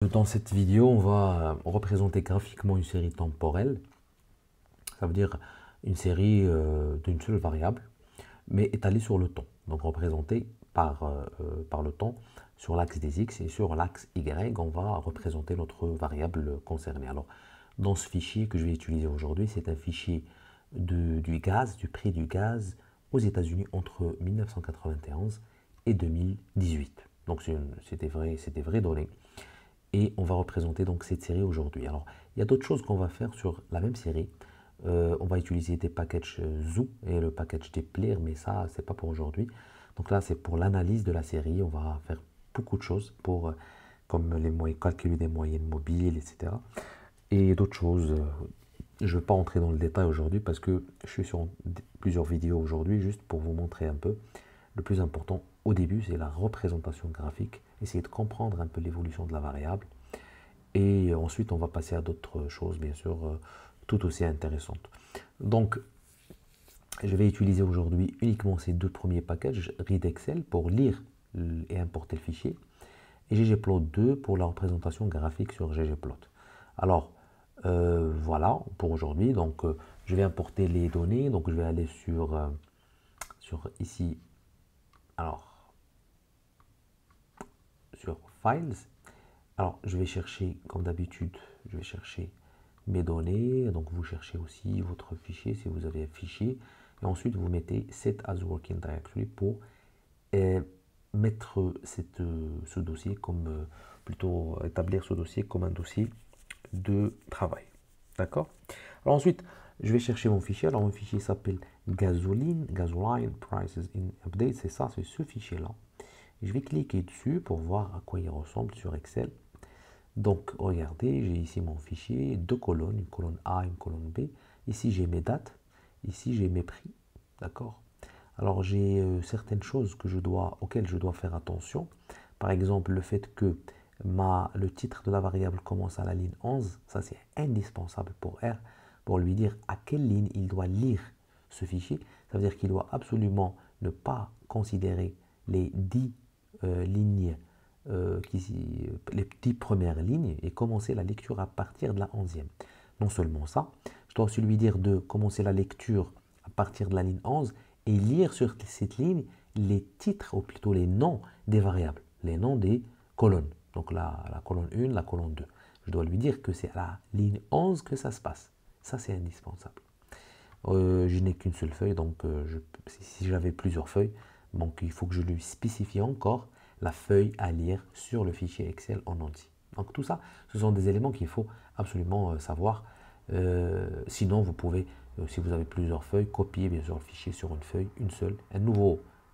Dans cette vidéo, on va représenter graphiquement une série temporelle. Ça veut dire une série d'une seule variable, mais étalée sur le temps. Donc représentée par le temps sur l'axe des x et sur l'axe y, on va représenter notre variable concernée. Alors, dans ce fichier que je vais utiliser aujourd'hui, c'est un fichier du gaz, du prix du gaz aux États-Unis entre 1991 et 2018. Donc c'était vraies données. Et on va représenter donc cette série aujourd'hui. Alors, il y a d'autres choses qu'on va faire sur la même série. On va utiliser des packages Zoo et le package Depler, mais ça, c'est pas pour aujourd'hui. Donc là, c'est pour l'analyse de la série. On va faire beaucoup de choses pour, comme les moyens, calculer des moyennes mobiles, etc. Et d'autres choses. Je ne vais pas entrer dans le détail aujourd'hui parce que je suis sur plusieurs vidéos aujourd'hui, juste pour vous montrer un peu. Le plus important au début, c'est la représentation graphique, essayer de comprendre un peu l'évolution de la variable. Et ensuite, on va passer à d'autres choses, bien sûr, tout aussi intéressantes. Donc, je vais utiliser aujourd'hui uniquement ces deux premiers packages, read Excel pour lire et importer le fichier, et ggplot2 pour la représentation graphique sur ggplot. Alors, voilà pour aujourd'hui. Donc, je vais importer les données. Donc, je vais aller sur ici, alors, sur Files. Alors, je vais chercher, comme d'habitude, je vais chercher mes données. Donc, vous cherchez aussi votre fichier si vous avez un fichier. Et ensuite, vous mettez Set as Working Directory pour mettre ce dossier comme, plutôt établir ce dossier comme un dossier de travail. D'accord? Alors ensuite, je vais chercher mon fichier. Alors, mon fichier s'appelle gasoline prices in update. C'est ça, c'est ce fichier-là. Je vais cliquer dessus pour voir à quoi il ressemble sur Excel. Donc, regardez, j'ai ici mon fichier, deux colonnes, une colonne A, une colonne B. Ici, j'ai mes dates. Ici, j'ai mes prix. D'accord? Alors, j'ai certaines choses auxquelles je dois faire attention. Par exemple, le fait que le titre de la variable commence à la ligne 11. Ça, c'est indispensable pour R, pour lui dire à quelle ligne il doit lire ce fichier. Ça veut dire qu'il doit absolument ne pas considérer les 10 lignes les 10 premières lignes et commencer la lecture à partir de la 11e. Non seulement ça, je dois aussi lui dire de commencer la lecture à partir de la ligne 11 et lire sur cette ligne les titres, ou plutôt les noms des variables, les noms des colonnes. Donc la colonne 1, la colonne 2. Je dois lui dire que c'est à la ligne 11 que ça se passe. Ça, c'est indispensable. Je n'ai qu'une seule feuille, donc si j'avais plusieurs feuilles, donc il faut que je lui spécifie encore la feuille à lire sur le fichier Excel en entier. Donc tout ça, ce sont des éléments qu'il faut absolument savoir. Sinon, vous pouvez, si vous avez plusieurs feuilles, copier bien sûr le fichier sur une feuille, une seule,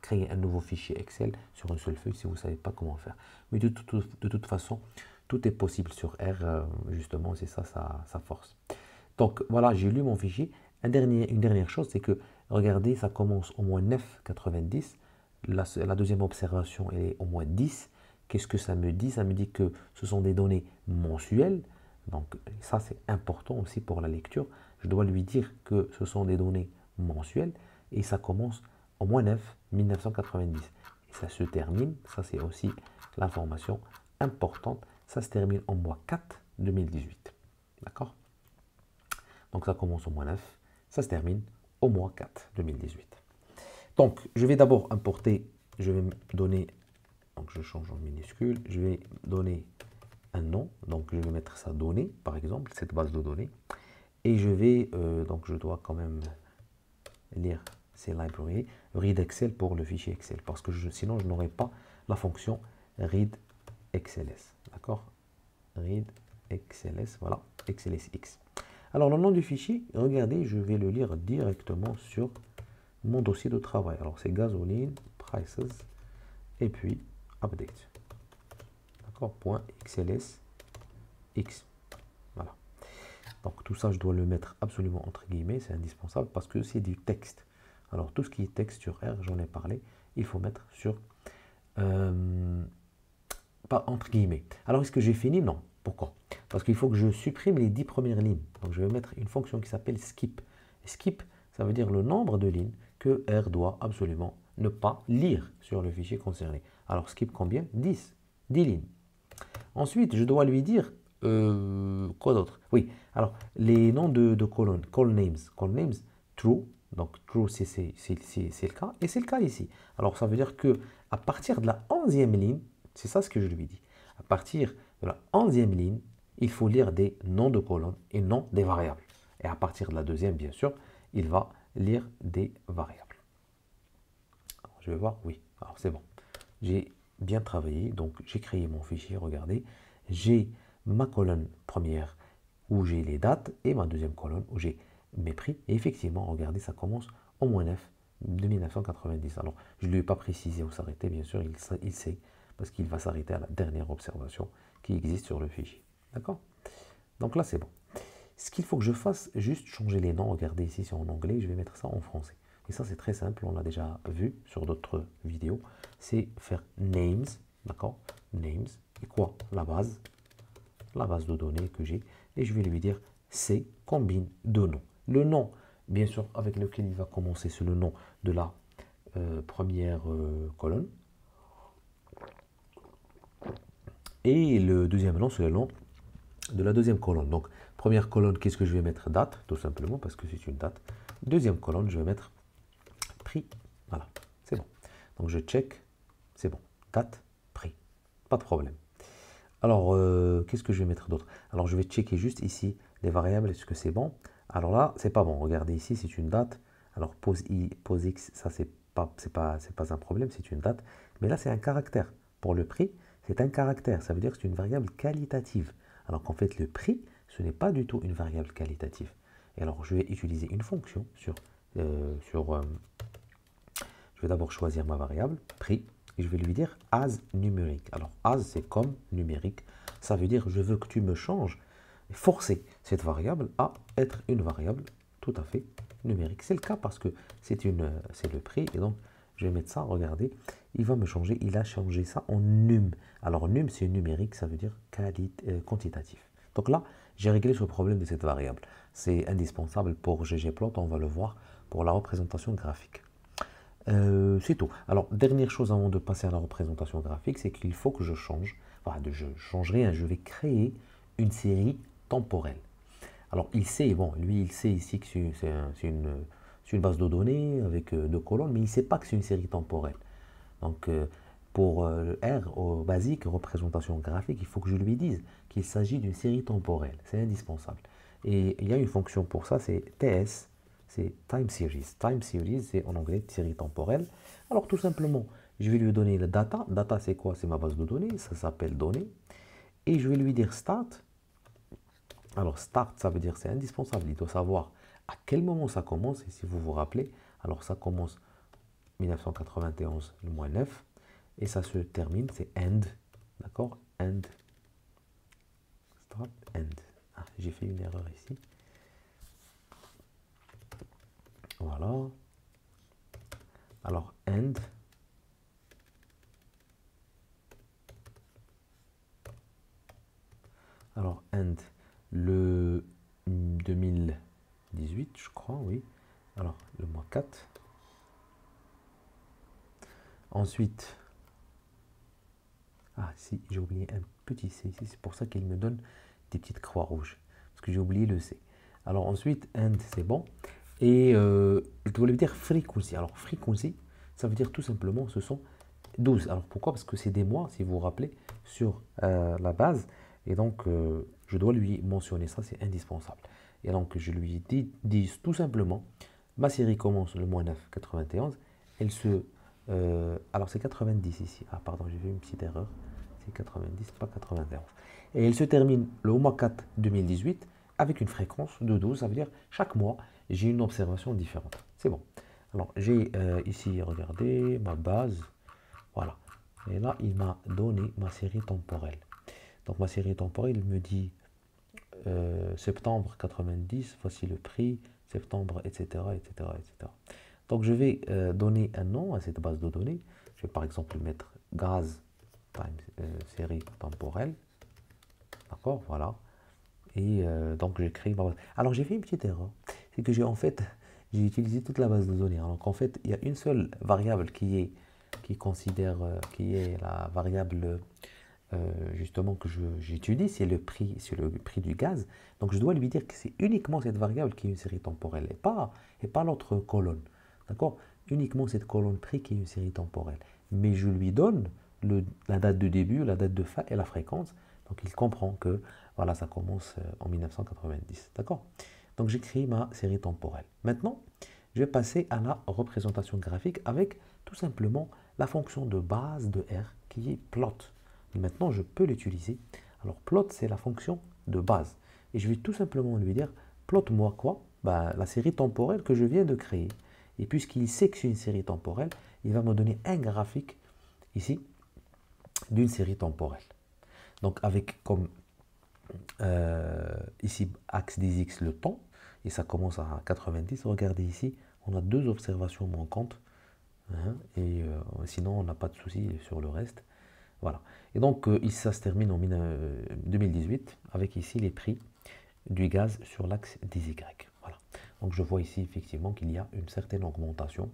créer un nouveau fichier Excel sur une seule feuille si vous ne savez pas comment faire. Mais de toute façon, tout est possible sur R, justement, c'est ça sa force. Donc voilà, j'ai lu mon fichier. Une dernière chose, c'est que, regardez, ça commence au moins 9,90. La deuxième observation est au moins 10. Qu'est-ce que ça me dit? Ça me dit que ce sont des données mensuelles. Donc ça, c'est important aussi pour la lecture. Je dois lui dire que ce sont des données mensuelles et ça commence au moins 9, 1990. Et ça se termine, ça c'est aussi l'information importante, ça se termine au mois 4, 2018. D'accord? Donc ça commence au mois 9, ça se termine au mois 4, 2018. Donc je vais d'abord importer, je vais donner, donc je change en minuscule, je vais donner un nom, donc je vais mettre ça données, par exemple, cette base de données, et je vais, donc je dois quand même lire ces libraries, read Excel pour le fichier Excel, parce que sinon je n'aurai pas la fonction read XLS, d'accord? Read XLS, voilà, XLSX. Alors, le nom du fichier, regardez, je vais le lire directement sur mon dossier de travail. Alors, c'est gasoline, prices, et puis update. D'accord, point XLS, X. Voilà. Donc, tout ça, je dois le mettre absolument entre guillemets, c'est indispensable parce que c'est du texte. Alors, tout ce qui est texte sur R, j'en ai parlé, il faut mettre sur pas entre guillemets. Alors, est-ce que j'ai fini? Non. Pourquoi? Parce qu'il faut que je supprime les 10 premières lignes. Donc, je vais mettre une fonction qui s'appelle skip. Skip, ça veut dire le nombre de lignes que R doit absolument ne pas lire sur le fichier concerné. Alors, skip combien? 10. 10 lignes. Ensuite, je dois lui dire quoi d'autre? Oui, alors les noms de colonnes, call names, true. Donc true, c'est le cas, et c'est le cas ici. Alors ça veut dire que à partir de la 11e ligne, c'est ça ce que je lui dis. À partir de la 11e ligne, il faut lire des noms de colonnes et non des variables. Et à partir de la deuxième, bien sûr, il va lire des variables. Alors, je vais voir, oui, alors c'est bon. J'ai bien travaillé, donc j'ai créé mon fichier, regardez. J'ai ma colonne première où j'ai les dates et ma deuxième colonne où j'ai mes prix. Et effectivement, regardez, ça commence au moins 9 de 1990. Alors, je ne lui ai pas précisé où s'arrêter, bien sûr, il sait, parce qu'il va s'arrêter à la dernière observation qui existe sur le fichier. D'accord? Donc là, c'est bon. Ce qu'il faut que je fasse, juste changer les noms. Regardez ici, c'est en anglais, je vais mettre ça en français. Et ça, c'est très simple, on l'a déjà vu sur d'autres vidéos. C'est faire names, d'accord? Names, et quoi? La base de données que j'ai. Et je vais lui dire c'est combine de noms. Le nom, bien sûr, avec lequel il va commencer, c'est le nom de la première colonne. Et le deuxième nom, c'est le nom de la deuxième colonne. Donc, première colonne, qu'est-ce que je vais mettre? Date, tout simplement, parce que c'est une date. Deuxième colonne, je vais mettre prix. Voilà, c'est bon. Donc, je check, c'est bon. Date, prix, pas de problème. Alors, qu'est-ce que je vais mettre d'autre? Alors, je vais checker juste ici les variables, est-ce que c'est bon? Alors là, c'est pas bon. Regardez ici, c'est une date. Alors, pose i, pose x, ça, c'est pas un problème, c'est une date. Mais là, c'est un caractère. Pour le prix, c'est un caractère. Ça veut dire que c'est une variable qualitative. Alors qu'en fait, le prix, ce n'est pas du tout une variable qualitative. Et alors, je vais utiliser une fonction je vais d'abord choisir ma variable, prix, et je vais lui dire as numérique. Alors, as, c'est comme numérique. Ça veut dire, je veux que tu me changes, forcer cette variable à être une variable tout à fait numérique. C'est le cas parce que c'est le prix, et donc, je vais mettre ça, regardez, il va me changer, il a changé ça en num. Alors, num, c'est numérique, ça veut dire quantitatif. Donc là, j'ai réglé ce problème de cette variable. C'est indispensable pour ggplot, on va le voir, pour la représentation graphique. C'est tout. Alors, dernière chose avant de passer à la représentation graphique, c'est qu'il faut que je change, enfin, je ne change rien, je vais créer une série temporelle. Alors, il sait, bon, lui, il sait ici que c'est une base de données avec deux colonnes, mais il ne sait pas que c'est une série temporelle. Donc, pour le R au basique, représentation graphique, il faut que je lui dise qu'il s'agit d'une série temporelle. C'est indispensable. Et il y a une fonction pour ça, c'est TS, c'est Time Series. Time Series, c'est en anglais série temporelle. Alors, tout simplement, je vais lui donner le data. Data, c'est quoi? C'est ma base de données, ça s'appelle données. Et je vais lui dire start. Alors, start, ça veut dire c'est indispensable. Il doit savoir à quel moment ça commence. Et si vous vous rappelez, alors ça commence 1991, le mois 9, et ça se termine, c'est end, d'accord? End, start, end. Ah, j'ai fait une erreur ici. Voilà. Alors, end. Alors, end, le 2018, je crois, oui. Alors, le mois 4. Ensuite, ah si, j'ai oublié un petit C ici, c'est pour ça qu'il me donne des petites croix rouges, parce que j'ai oublié le C. Alors ensuite, end, c'est bon. Et je dois lui dire frequency. Alors frequency, ça veut dire tout simplement, ce sont 12. Alors pourquoi? Parce que c'est des mois, si vous vous rappelez, sur la base. Et donc, je dois lui mentionner ça, c'est indispensable. Et donc, je lui dis tout simplement, ma série commence le mois 9, 91. Elle se... alors, c'est 90 ici. Ah, pardon, j'ai fait une petite erreur. C'est 90, pas 91. Et elle se termine le mois 4, 2018, avec une fréquence de 12. Ça veut dire, chaque mois, j'ai une observation différente. C'est bon. Alors, j'ai ici, regardez, ma base. Voilà. Et là, il m'a donné ma série temporelle. Donc ma série temporelle, il me dit septembre 90, voici le prix, septembre, etc., etc., etc. Donc je vais donner un nom à cette base de données. Je vais par exemple mettre gaz time série temporelle. D'accord, voilà. Et donc j'ai créé ma base. Alors j'ai fait une petite erreur. C'est que j'ai utilisé toute la base de données. Alors qu'en fait, il y a une seule variable qui considère, qui est la variable justement que j'étudie, c'est le prix du gaz. Donc je dois lui dire que c'est uniquement cette variable qui est une série temporelle et pas l'autre colonne. D'accord? Uniquement cette colonne prix qui est une série temporelle. Mais je lui donne la date de début, la date de fin et la fréquence. Donc il comprend que voilà, ça commence en 1990. D'accord? Donc j'ai créé ma série temporelle. Maintenant, je vais passer à la représentation graphique avec tout simplement la fonction de base de R qui est plot. Maintenant, je peux l'utiliser. Alors, plot, c'est la fonction de base. Et je vais tout simplement lui dire, plot-moi quoi? Ben, la série temporelle que je viens de créer. Et puisqu'il sait que c'est une série temporelle, il va me donner un graphique ici d'une série temporelle. Donc, avec comme ici axe des X le temps, et ça commence à 90. Regardez ici, on a deux observations manquantes. Hein, et sinon, on n'a pas de souci sur le reste. Voilà. Et donc, ça se termine en 2018 avec ici les prix du gaz sur l'axe des Y. Voilà. Donc, je vois ici effectivement qu'il y a une certaine augmentation.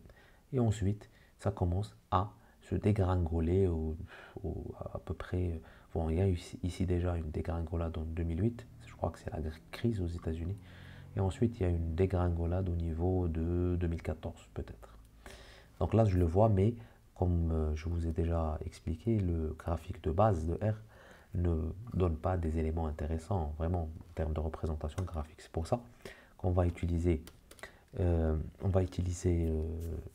Et ensuite, ça commence à se dégringoler à peu près. Bon, il y a ici déjà une dégringolade en 2008. Je crois que c'est la crise aux États-Unis. Et ensuite, il y a une dégringolade au niveau de 2014, peut-être. Donc là, je le vois, mais comme je vous ai déjà expliqué, le graphique de base de R ne donne pas des éléments intéressants, vraiment, en termes de représentation graphique. C'est pour ça qu'on va utiliser,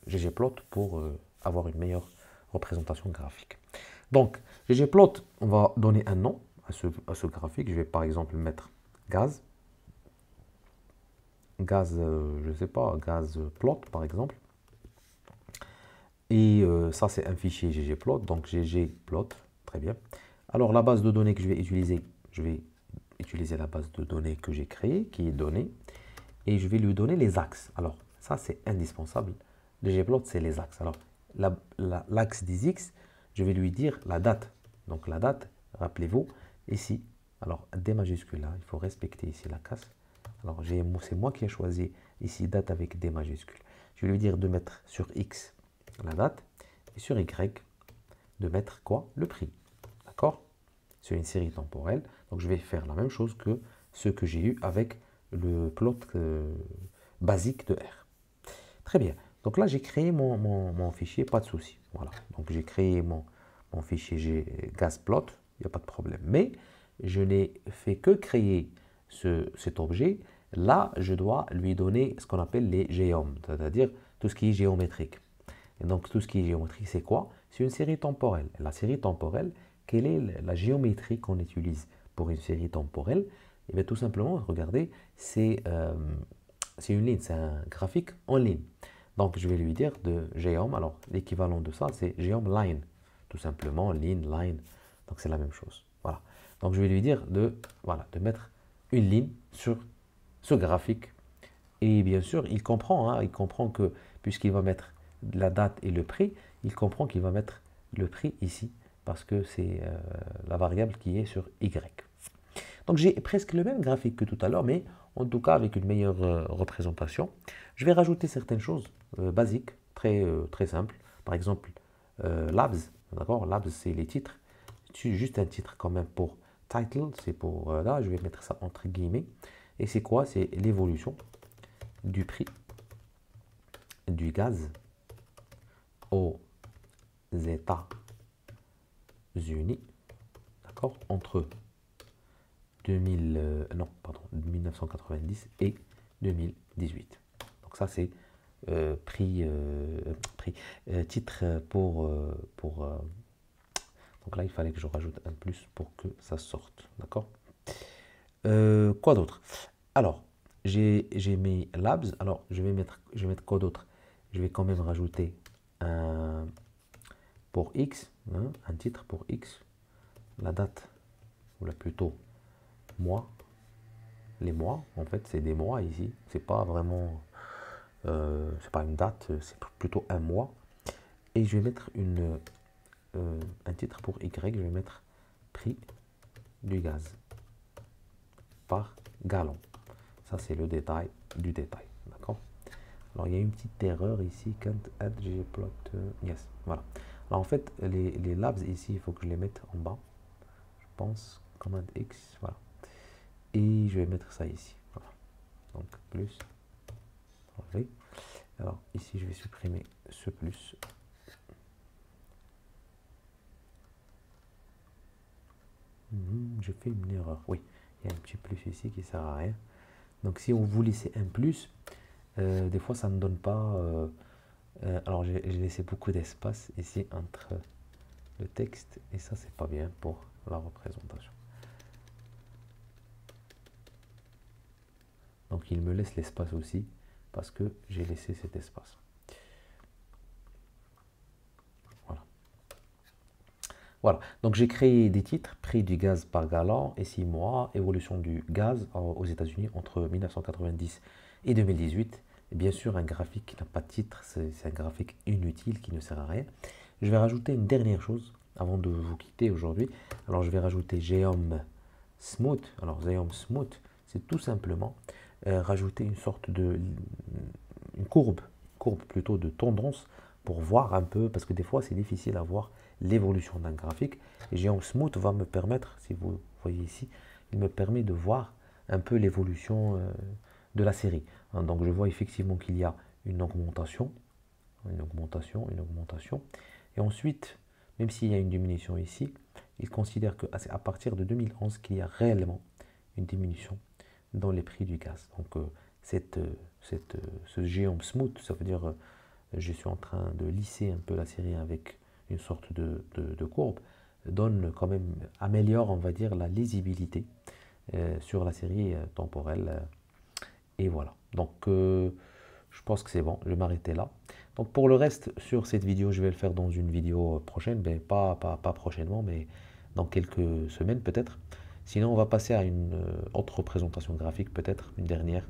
ggplot pour avoir une meilleure représentation graphique. Donc, ggplot, on va donner un nom à ce graphique. Je vais par exemple mettre gaz. Je ne sais pas, gaz plot par exemple. Et ça, c'est un fichier ggplot, donc ggplot, très bien. Alors, la base de données que je vais utiliser la base de données que j'ai créée, qui est donnée, et je vais lui donner les axes. Alors, ça, c'est indispensable. ggplot, c'est les axes. Alors, l'axe des X, je vais lui dire la date. Donc, la date, rappelez-vous, ici, alors, D majuscule, là, il faut respecter ici la casse. Alors, c'est moi qui ai choisi ici date avec D majuscule. Je vais lui dire de mettre sur X la date et sur Y de mettre quoi? Le prix. D'accord? C'est une série temporelle. Donc, je vais faire la même chose que ce que j'ai eu avec le plot basique de R. Très bien. Donc là, j'ai créé mon fichier, pas de souci. Voilà. Donc, j'ai créé mon fichier gazplot, il n'y a pas de problème. Mais je n'ai fait que créer cet objet. Là, je dois lui donner ce qu'on appelle les géomes, c'est-à-dire tout ce qui est géométrique. Et donc, tout ce qui est géométrique, c'est quoi? C'est une série temporelle. La série temporelle, quelle est la géométrie qu'on utilise pour une série temporelle? Et bien, tout simplement, regardez, c'est une ligne, c'est un graphique en ligne. Donc, je vais lui dire de geom. Alors, l'équivalent de ça, c'est geom line. Tout simplement, line. Donc, c'est la même chose. Voilà. Donc, je vais lui dire de mettre une ligne sur ce graphique. Et bien sûr, il comprend que puisqu'il va mettre la date et le prix, il comprend qu'il va mettre le prix ici parce que c'est la variable qui est sur Y. Donc j'ai presque le même graphique que tout à l'heure, mais en tout cas avec une meilleure représentation. Je vais rajouter certaines choses basiques, très simples. Par exemple, labs, d'accord? Labs, c'est les titres. C'est juste un titre quand même pour title, c'est pour là, je vais mettre ça entre guillemets. Et c'est quoi? C'est l'évolution du prix du gaz aux États-Unis, d'accord, entre 1990 et 2018. Donc ça c'est titre donc là il fallait que je rajoute un plus pour que ça sorte, d'accord. Quoi d'autre? Alors j'ai mis labs. Alors je vais mettre quoi d'autre? Je vais quand même rajouter un pour X, hein, un titre pour X, la date, ou là plutôt mois, les mois, en fait c'est des mois ici, c'est pas vraiment, c'est pas une date, c'est plutôt un mois, et je vais mettre un titre pour Y, je vais mettre prix du gaz par gallon, ça c'est le détail du détail, d'accord. Alors il y a une petite erreur ici, can't add ggplot, yes, voilà. Alors en fait les labs ici, il faut que je les mette en bas. pense, commande X, voilà. Et je vais mettre ça ici, voilà. Donc plus, enlever. Alors ici je vais supprimer ce plus. J'ai fait une erreur, oui, il y a un petit plus ici qui sert à rien. Donc si on vous laissez un plus, des fois ça ne donne pas, alors j'ai laissé beaucoup d'espace ici entre le texte et ça c'est pas bien pour la représentation. Donc il me laisse l'espace aussi parce que j'ai laissé cet espace. Voilà. Voilà. Donc j'ai créé des titres, prix du gaz par gallon et 6 mois, évolution du gaz aux États-Unis entre 1990 et 2018. Et bien sûr, un graphique qui n'a pas de titre, c'est un graphique inutile qui ne sert à rien. Je vais rajouter une dernière chose avant de vous quitter aujourd'hui. Alors je vais rajouter Geom Smooth. Alors Geom Smooth, c'est tout simplement rajouter une sorte de une courbe plutôt de tendance pour voir un peu, parce que des fois c'est difficile à voir l'évolution d'un graphique. Et Geom Smooth va me permettre, si vous voyez ici, il me permet de voir un peu l'évolution de la série. Donc je vois effectivement qu'il y a une augmentation, une augmentation, une augmentation. Et ensuite, même s'il y a une diminution ici, il considère qu'à partir de 2011 qu'il y a réellement une diminution dans les prix du gaz. Donc ce Geom Smooth, ça veut dire je suis en train de lisser un peu la série avec une sorte de courbe, donne quand même, améliore on va dire la lisibilité sur la série temporelle. Et voilà. Donc je pense que c'est bon, je vais m'arrêter là. Donc pour le reste, sur cette vidéo, je vais le faire dans une vidéo prochaine, mais pas prochainement, mais dans quelques semaines peut-être. Sinon, on va passer à une autre présentation graphique, peut-être une dernière,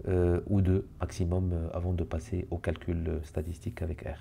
ou deux maximum, avant de passer au calcul statistique avec R.